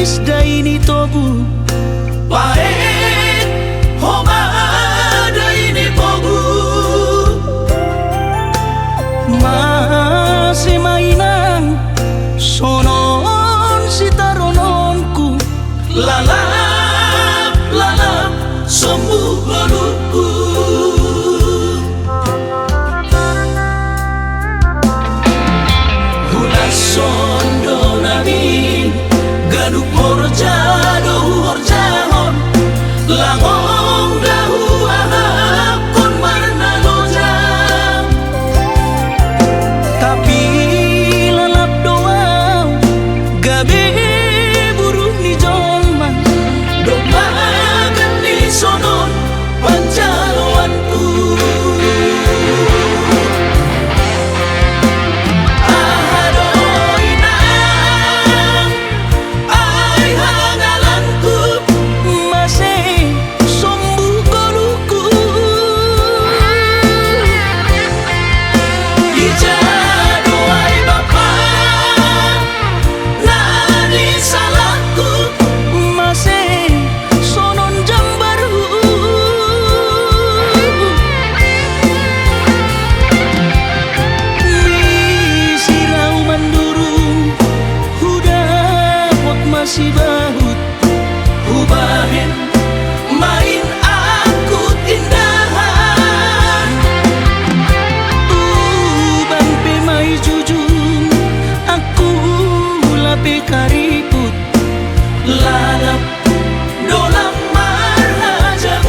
isda ini tobu paek homa ada ini pogu masih mainan sonon sitarononku lalap lalap sembuh balutku hulas sondo nami gaduk horjado horjahon langong dahu ahap kon marna lojang tapi lalap doa gabe buruh ni jolman domba gani sonon pancaloanku masih bahut hubahin main aku tindahan uban pe mai jujun aku lape kariput lalap dolam marhaja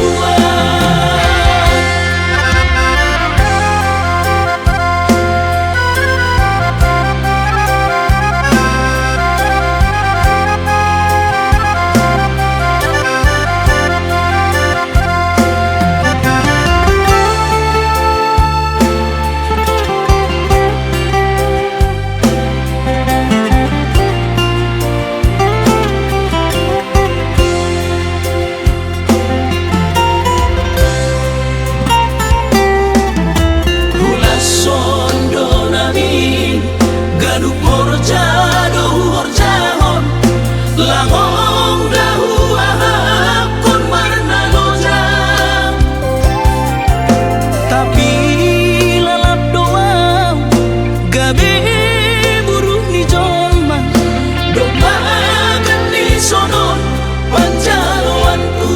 langong dahu ahap kon marna lojang tapi lalap doa gabe buruh ni jolman domba gani sonon pancaloanku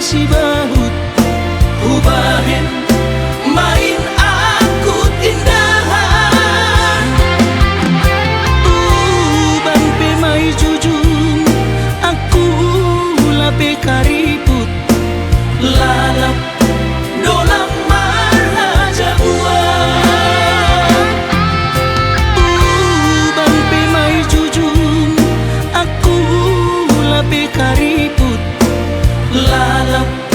masih bahut hubahin main aku tindahan uban pe mai jujun aku lape kariput lalap dolam marhaja uban pe mai jujun aku lape kariput lalap